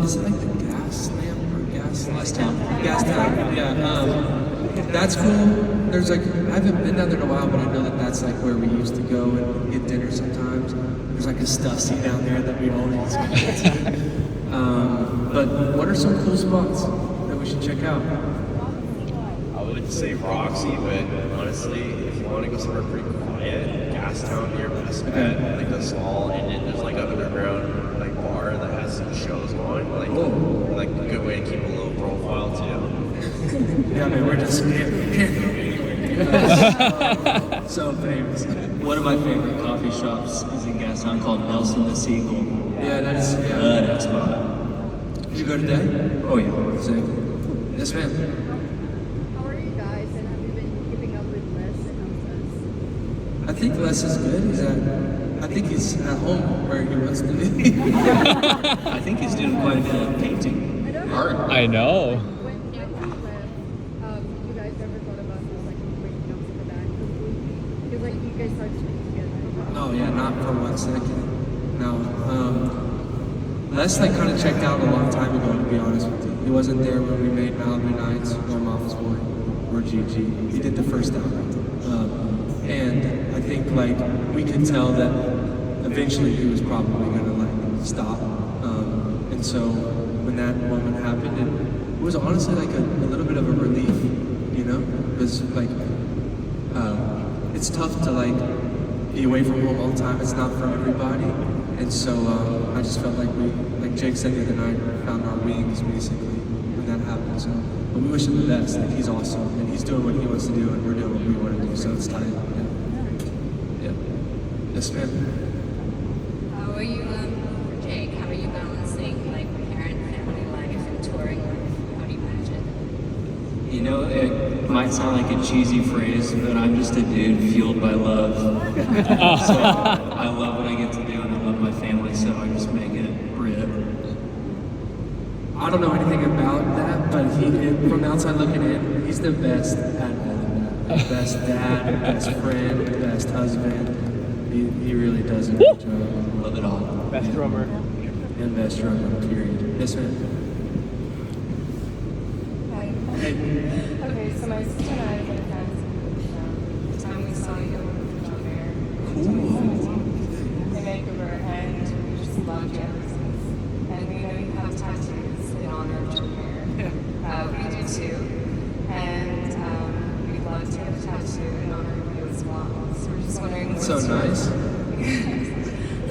Is it like the gas lamp or gas? Town. Gas town. Yeah. That's cool. There's like I haven't been down there in a while, but I know that that's like where we used to go and get dinner sometimes. There's like a Stussy down there that we always go to. But what are some cool spots that we should check out? I would say Roxy, but honestly, if you want to go somewhere pretty quiet, Gastown near Best Bet, like that's all, and then there's like an underground like bar that has some shows on, like a good way to keep a low profile too. Yeah, man, we're just so famous. One of my favorite coffee shops is in Gastown called Nelson the Seagull. Yeah, that is. Yeah. That spot. Did you go today? Oh yeah. Sick. Yes, ma'am. How are you guys, and have you been keeping up with Les and I think Les is good. I think he's at home where he wants to be. I think he's doing quite a bit of painting. Art. I know. When you guys ever thought about just like breaking up for that? Because like you guys started to together. Oh yeah, not for 1 second. No. Les like kind of checked out a long time ago, to be honest with you. He wasn't there when we made Malibu Nights or Mama's Boy or GG. He did the first album. And I think like we could tell that eventually he was probably gonna like stop. And so when that moment happened, it was honestly like a little bit of a relief, you know? Because like it's tough to like be away from home all the time. It's not for everybody. And so I just felt like we, like Jake said the other night, found our wings basically when that happened. So, but we wish him the best. Like he's awesome and he's doing what he wants to do, and we're doing what we want to do. So it's tight. Yeah. Yes, ma'am. How are you, Jake? How are you balancing like parent, family life, and touring? How do you manage it? You know, it might sound like a cheesy phrase, but I'm just a dude fueled by love. So I love what I get to do, and I love my family, so I just make it rip. I don't know anything about that, but from the outside looking in, he's the best at all of that. Best dad, best friend, best husband. He really does a good job. Love it all. Best drummer. And best drummer, period. Yes, ma'am. Hi. Okay, so my sister and I have been friends the time we saw you down there. In Vancouver, and we just loved you ever since. And we know you have tattoos in honor of your hair. We do too. And we'd love to have a tattoo in honor of you as well. So we're just wondering That's so nice.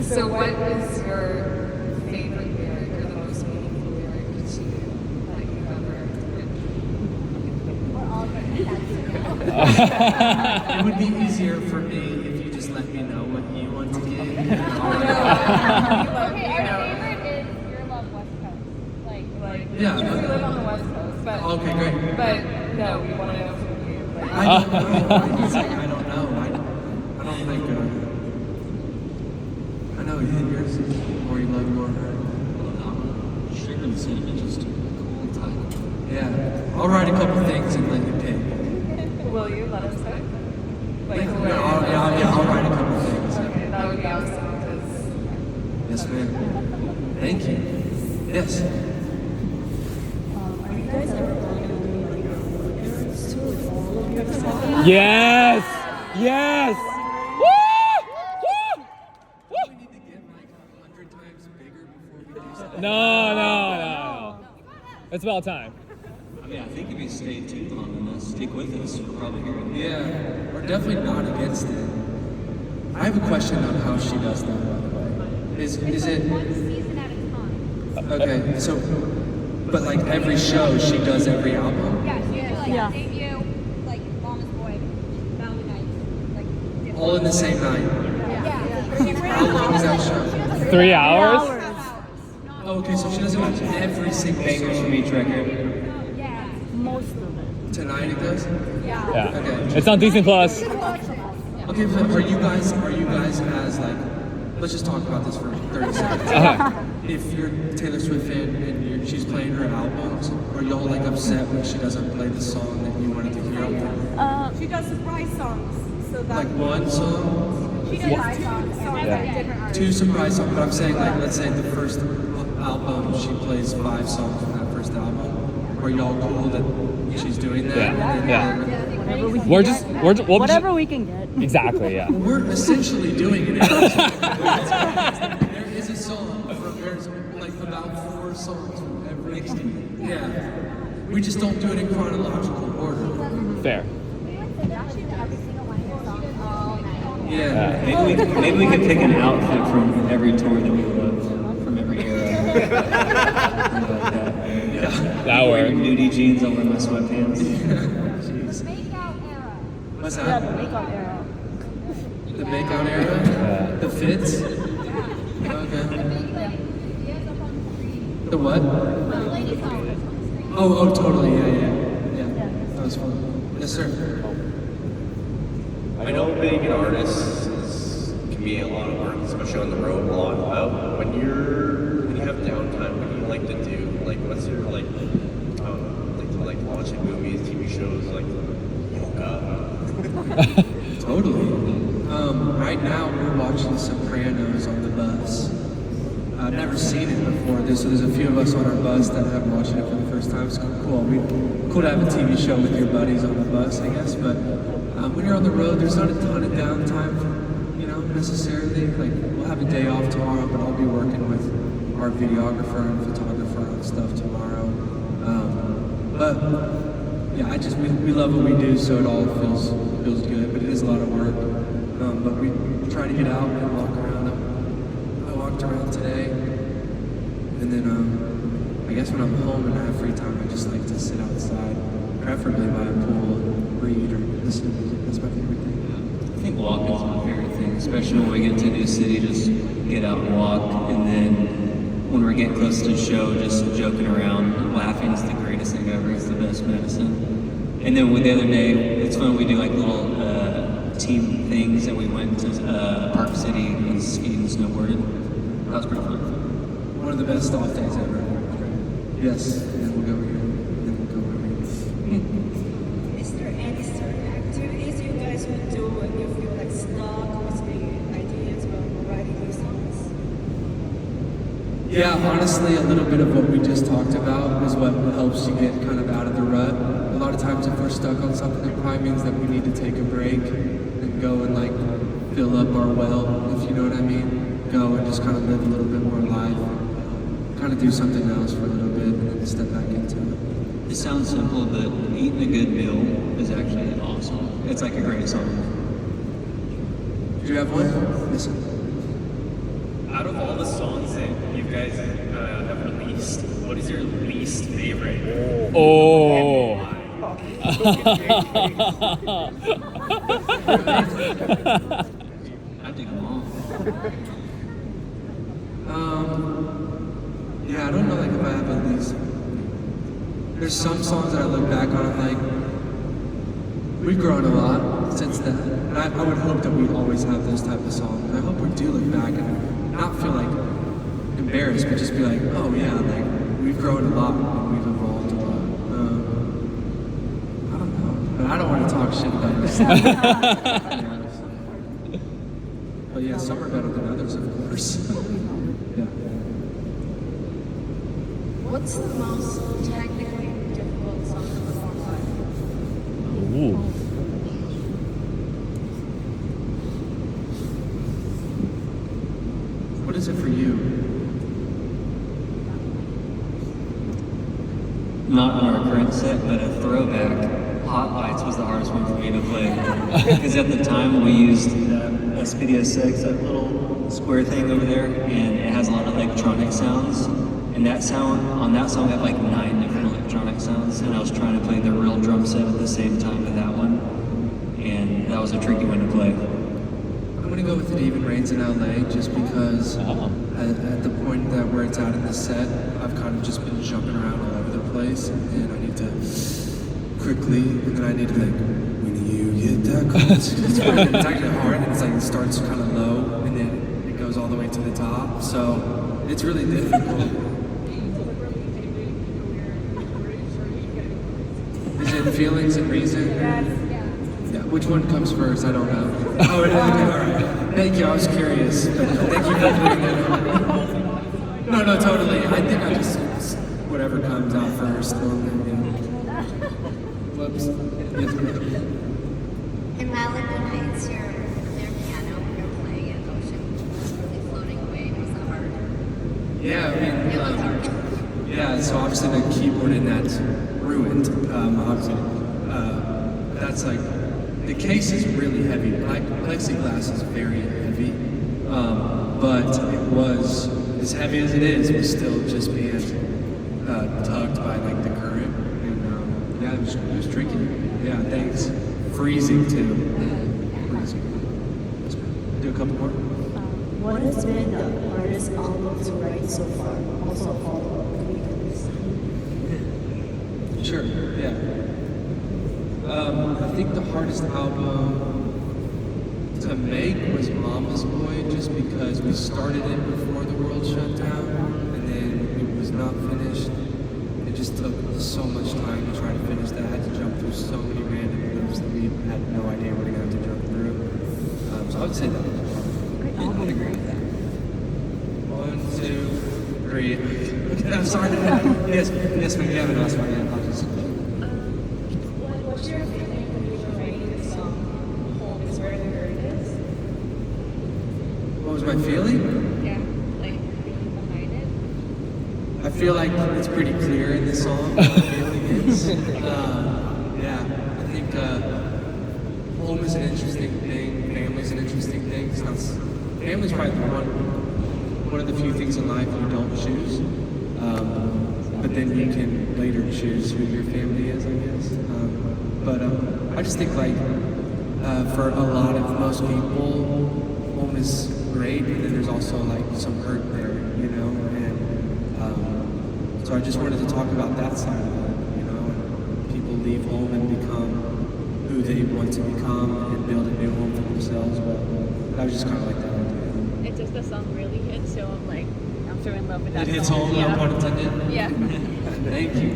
So what is your favorite lyric or the most meaningful lyric that you've ever written? We're all going to tattoo. It would be easier for me if you just let me know what you want to get. Okay, our favorite is Your Love West Coast. Like Yeah. we live on the West Coast, but Okay, great. but no, we want to know from you. Like, I don't know. I don't know. I don't think. I know yours is more you love, more her. Sugar and cinnamon, just a cool title. Yeah. I'll write a couple things and let you pick. will you let us know? Like, Yeah, I'll write a couple things. Okay, that would be awesome. Because Yes, ma'am. Thank you. Yes. are you guys ever going to do like a tour with all of your songs? Yes! Yes! Woo! Woo! We need to get like 100 times bigger before we do something. No. It's about time. I mean, I think if you stay too long on this, stick with us, we're probably hearing. Yeah, we're definitely not against it. I have a question on how she does that, by the way. Is it One season at a time. okay? So, but like every show, she does every album. Yeah, she did like Yeah. debut, like Mama's Boy, Malibu Nights, like different. All in the same night. Yeah. How long is that show? 3 hours? Oh, okay, so she does it with every single Bangers from song. each record. Yeah. Tonight it does. Yeah. Okay. It's on Decent Plus. Okay, but are you guys as like? Let's just talk about this for 30 seconds. If you're Taylor Swift fan and she's playing her albums, are y'all like upset when she doesn't play the song that you wanted to hear? She does surprise songs, so that Like one song, she does two songs by different artists. 2 surprise songs. But I'm saying like, let's say the first album, she plays 5 songs from that first album. Are y'all cool that she's doing that? Yeah. Whatever we can We're get. just we'll Whatever we can get. exactly, yeah. We're essentially doing it. There is a song from there's like about 4 songs from every. Yeah. We just don't do it in chronological order. Fair. Yeah. Maybe we could pick an outfit from every tour that we love, from every era. Something like that. That Wear works. nudie jeans, I'll wear my sweatpants. Jeez. What's that? Yeah, the makeup era. The makeout era? Yeah. The fits? Okay. The what? Oh, totally. Yeah. That was fun. Yes, sir. I know being an artist can be a lot of work, especially on the road a lot. When you have downtime, what do you like to do? Like, what's your like watching movies, TV shows, like yoga? Totally. Right now we're watching Sopranos on the bus. I've never seen it before. So there's a few of us on our bus that have watching it for the first time. It's cool. Cool to have a TV show with your buddies on the bus, I guess. But when you're on the road, there's not a ton of downtime, necessarily. Like we'll have a day off tomorrow, but I'll be working with our videographer and photographer on stuff tomorrow. But yeah, we love what we do, so it all feels good. But it is a lot of work. But we try to get out and walk around. I walked around today, and then I guess when I'm home and I have free time, I just like to sit outside, preferably by a pool, read or listen to music. That's my favorite thing. I think walking is my favorite thing, especially when we get to a new city, just get out and walk. And then when we're getting close to the show, just joking around, laughing is the greatest thing ever. It's the best medicine. And then the other day, it's fun, we do like little team things, and we went to Park City and skiing and snowboarded. That was pretty fun. One of the best off days ever. Yes, and we'll go here, and then we'll go over here. Is there any certain activities you guys would do when you feel like stuck with the ideas about writing these songs? Yeah, honestly, a little bit of what we just talked about is what helps you get kind of out of the rut. A lot of times if we're stuck on something, it probably means that we need to take a break and go and like fill up our well, if you know what I mean. Go and just kind of live a little bit more life, kind of do something else for a little bit and then step back into it. It sounds simple, but eating a good meal is actually awesome. It's like a great song. Do you have one? Listen. Out of all the songs that you guys have released, what is your least favorite? Oh. I dig them all. Yeah, I don't know like if I have at least. There's some songs that I look back on and like, we've grown a lot since then. And I would hope that we always have those type of songs. I hope we do look back and not feel like embarrassed, but just be like, oh yeah, like we've grown a lot and we've evolved a lot. I don't know, but I don't want to talk shit about yourself. But yeah, some are better than others, of course. Yeah. What's the most technically difficult song to perform live? Ooh. What is it for you? Not on our current set, but a throwback. Hot Lights was the hardest one for me to play. Because at the time we used SPD6, that little square thing over there, and it has a lot of electronic sounds. And that sound, on that song, I had like 9 different electronic sounds, and I was trying to play the real drum set at the same time with that one. And that was a tricky one to play. I'm gonna go with It Even Rains in LA just because at the point that where it's at in the set, I've kind of just been jumping around all over the place, and I need to quickly, and then I need to like, when you get that close, it's actually hard, and it's like it starts kind of low, and then it goes all the way to the top, so it's really difficult. Is it Feelings and Reason? Yeah, which one comes first? I don't know. Oh, it is. Okay, all right. Thank you. I was curious. But thank you for putting that on. No, totally. I think I just whatever comes out first. Whoops. Yes, In Malibu Nights, their piano, you're playing it, ocean was really floating away. Was that hard? yeah, I mean, It was hard. yeah. So obviously the keyboard in that's ruined. Obviously, that's like the case is really heavy. Plexiglass is very heavy, but it was as heavy as it is. It was still just being tugged by like the current, and yeah, it was tricky. Yeah, thanks. Freezing too. Freezing. Do a couple more. What has been the hardest album to write so far? Also a follow-up. Sure. Yeah. I think the hardest album to make was Mama's Boy, just because we started it before the world shut down, and then it was not finished. It just took so much time to try to finish that. I had to jump through so many random hoops that we had no idea we were going to have to jump through. So I would say that. I would agree with that. 1, 2, 3. I'm sorry. Yes, ma'am. You haven't asked one yet. I'll just. What's your feeling when you were writing the song Home is Where the Heart Is? What was my feeling? Yeah, like behind it. I feel like it's pretty clear in the song what the feeling is. Yeah, I think home is an interesting thing. Family's an interesting thing. It's not, family's probably one of the few things in life you don't choose. But then you can later choose who your family is, I guess. But I just think like for a lot of most people, home is great, and then there's also like some hurt there, you know. And so I just wanted to talk about that side of it, you know. And people leave home and become who they want to become and build a new home for themselves. But I was just kind of like that idea. It just the song really hit, so I'm like, I'm so in love with that It hits song. home, no pun intended. Yeah. Thank you.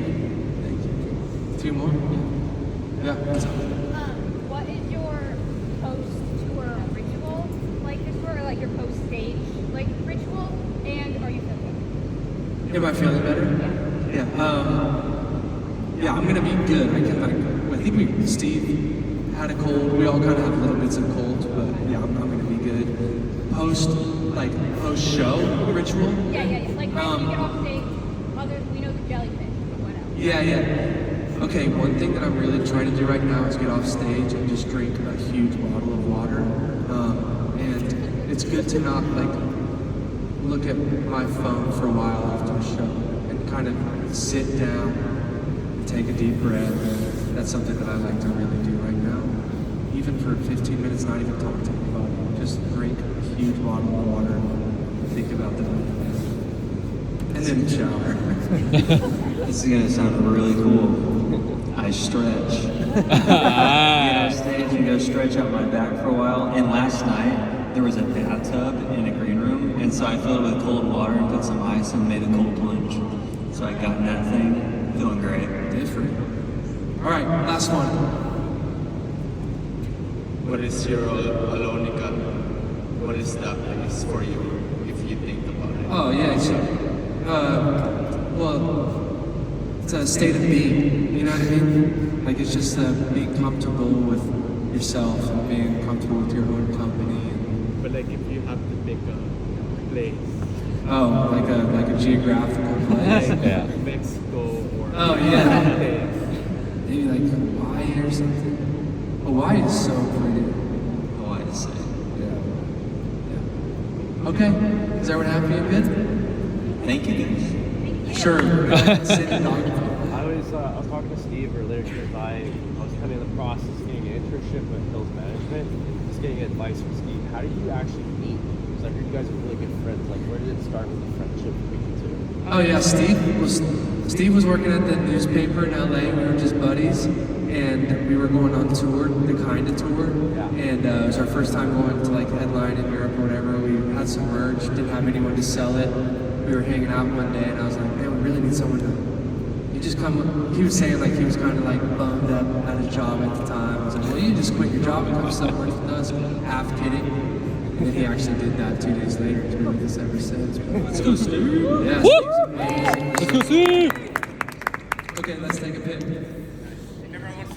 2 more? Yeah. What's up? What is your post-tour ritual like this tour, or like your post-stage like ritual? And are you feeling better? Am I feeling better? Yeah. Yeah, I'm gonna be good. I think Steve had a cold. We all kind of have little bits of colds, but yeah, I'm gonna be good. Post-show ritual? Yeah. Like right when you get off stage, we know the jellyfish, but what else? Yeah. Okay, one thing that I'm really trying to do right now is get off stage and just drink a huge bottle of water. And it's good to not like look at my phone for a while after a show and kind of sit down and take a deep breath. That's something that I like to really do right now. Even for 15 minutes, not even talk to anybody. Just drink a huge bottle of water and think about that. And then shower. This is gonna sound really cool. I stretch. Get off stage and go stretch out my back for a while. And last night there was a bathtub in a green room, and so I filled it with cold water and put some ice and made a cold plunge. So I got in that thing, feeling great. Different. All right, last one. What is your Alonica? What is that place for you, if you think about it? Oh yeah, so, well, it's a state of being. You know what I mean? Like it's just being comfortable with yourself and being comfortable with your own company. But like if you have to pick a place, Oh, like a geographical place. Yeah. Mexico or Oh yeah. place. Maybe like Hawaii or something. Hawaii is so pretty. Hawaii to say. Yeah. Okay. Is everyone happy and good? Thank you guys. Sure. Sit and talk. I was talking to Steve earlier because I was kind of in the process of getting an internship with Hills Management, just getting advice from Steve. How did you actually meet? Because I heard you guys are really good friends. Like, where did it start with the friendship between you two? Oh yeah, Steve was working at the newspaper in LA. We were just buddies, and we were going on tour, the kind of tour. Yeah. And it was our first time going to like headline in Europe or whatever. We had some merch, didn't have anyone to sell it. We were hanging out one day, and I was like, man, we really need someone to. You just come. He was saying like he was kind of like bummed up at his job at the time. I was like, well, you just quit your job and come somewhere with us. Half kidding. And then he actually did that 2 days later. He's been with us ever since. But Let's go, Steve. yeah, Steve's amazing. Okay, let's take a pic.